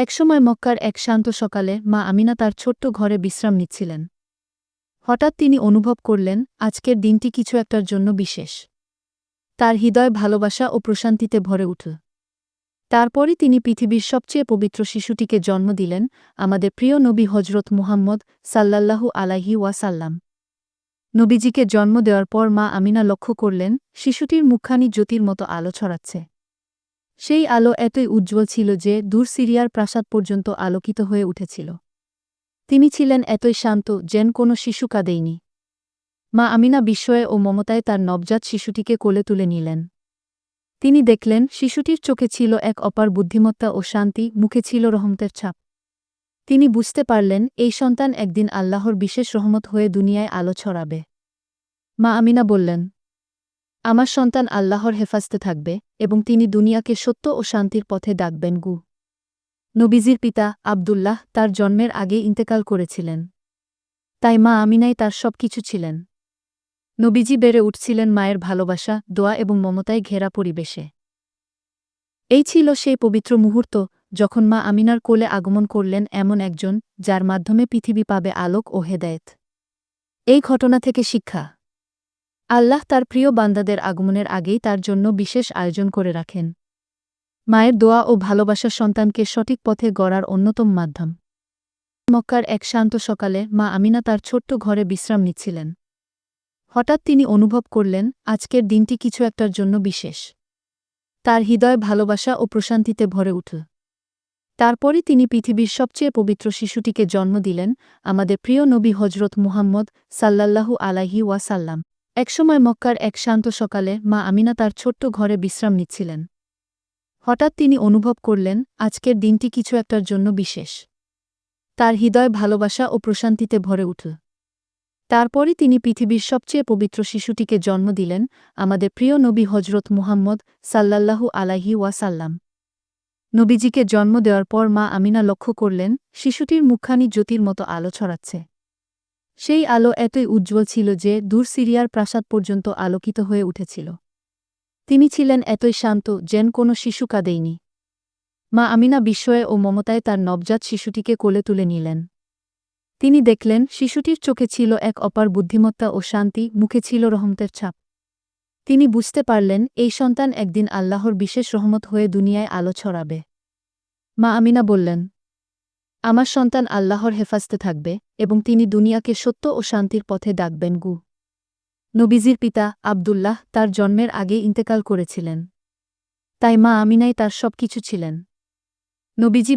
একসময় মক্কার এক শান্ত সকালে মা আমিনা তার ছোট্ট ঘরে বিশ্রাম নিচ্ছিলেন। হঠাৎ তিনি অনুভব করলেন আজকের দিনটি কিছু একটার জন্য বিশেষ। তার হৃদয় ভালোবাসা ও প্রশান্তিতে ভরে উঠল। তারপরই তিনি পৃথিবীর সবচেয়ে পবিত্র শিশুটিকে জন্ম দিলেন, আমাদের প্রিয় নবী হজরত মুহাম্মদ সাল্লাল্লাহু আলাইহি ওয়াসাল্লাম। নবীজিকে জন্ম দেওয়ার পর মা আমিনা লক্ষ্য করলেন শিশুটির মুখখানি জ্যোতির মতো আলো ছড়াচ্ছে। সেই আলো এতই উজ্জ্বল ছিল যে দূর সিরিয়ার প্রাসাদ পর্যন্ত আলোকিত হয়ে উঠেছিল। তিনি ছিলেন এতই শান্ত যেন কোনো শিশু কাঁদেইনি। মা আমিনা বিস্ময়ে ও মমতায় তার নবজাত শিশুটিকে কোলে তুলে নিলেন। তিনি দেখলেন শিশুটির চোখে ছিল এক অপার বুদ্ধিমত্তা ও শান্তি, মুখে ছিল রহমতের ছাপ। তিনি বুঝতে পারলেন এই সন্তান একদিন আল্লাহর বিশেষ রহমত হয়ে দুনিয়ায় আলো ছড়াবে। মা আমিনা বললেন, আমার সন্তান আল্লাহর হেফাজতে থাকবে এবং তিনি দুনিয়াকে সত্য ও শান্তির পথে ডাকবেন। নবীজির পিতা আব্দুল্লাহ তার জন্মের আগে ইন্তেকাল করেছিলেন। তাই মা আমিনাই তার সব কিছু ছিলেন। নবীজি বেড়ে উঠছিলেন মায়ের ভালোবাসা, দোয়া এবং মমতায় ঘেরা পরিবেশে। এই ছিল সেই পবিত্র মুহূর্ত যখন মা আমিনার কোলে আগমন করলেন এমন একজন যার মাধ্যমে পৃথিবী পাবে আলোক ও হেদায়েত। এই ঘটনা থেকে শিক্ষা: আল্লাহ তার প্রিয় বান্দাদের আগমনের আগেই তার জন্য বিশেষ আয়োজন করে রাখেন। মায়ের দোয়া ও ভালোবাসা সন্তানকে সঠিক পথে গড়ার অন্যতম মাধ্যম। মক্কার এক শান্ত সকালে মা আমিনা তার ছোট্ট ঘরে বিশ্রাম নিচ্ছিলেন। হঠাৎ তিনি অনুভব করলেন আজকের দিনটি কিছু একটার জন্য বিশেষ। তার হৃদয় ভালোবাসা ও প্রশান্তিতে ভরে উঠল। তারপরই তিনি পৃথিবীর সবচেয়ে পবিত্র শিশুটিকে জন্ম দিলেন, আমাদের প্রিয় নবী হজরত মুহাম্মদ সাল্লাল্লাহু আলাইহি ওয়াসাল্লাম। একসময় মক্কার এক শান্ত সকালে মা আমিনা তার ছোট্ট ঘরে বিশ্রাম নিচ্ছিলেন। হঠাৎ তিনি অনুভব করলেন আজকের দিনটি কিছু একটার জন্য বিশেষ। তার হৃদয় ভালোবাসা ও প্রশান্তিতে ভরে উঠল। তারপরই তিনি পৃথিবীর সবচেয়ে পবিত্র শিশুটিকে জন্ম দিলেন, আমাদের প্রিয় নবী হজরত মুহাম্মদ সাল্লাল্লাহু আলাইহি ওয়াসাল্লাম। নবীজিকে জন্ম দেওয়ার পর মা আমিনা লক্ষ্য করলেন শিশুটির মুখখানি জ্যোতির মতো আলো ছড়াচ্ছে। সেই আলো এতই উজ্জ্বল ছিল যে দূর সিরিয়ার প্রাসাদ পর্যন্ত আলোকিত হয়ে উঠেছিল। তিনি ছিলেন এতই শান্ত যেন কোনো শিশু কাঁদেইনি। মা আমিনা বিস্ময়ে ও মমতায় তার নবজাত শিশুটিকে কোলে তুলে নিলেন। তিনি দেখলেন শিশুটির চোখে ছিল এক অপার বুদ্ধিমত্তা ও শান্তি, মুখে ছিল রহমতের ছাপ। তিনি বুঝতে পারলেন এই সন্তান একদিন আল্লাহর বিশেষ রহমত হয়ে দুনিয়ায় আলো ছড়াবে। মা আমিনা বললেন, আমার সন্তান আল্লাহর হেফাজতে থাকবে এবং তিনি দুনিয়াকে সত্য ও শান্তির পথে ডাকবেন। নবীজির পিতা আব্দুল্লাহ তার জন্মের আগে ইন্তেকাল করেছিলেন। তাই মা আমিনাই তার সব কিছু ছিলেন। নবীজি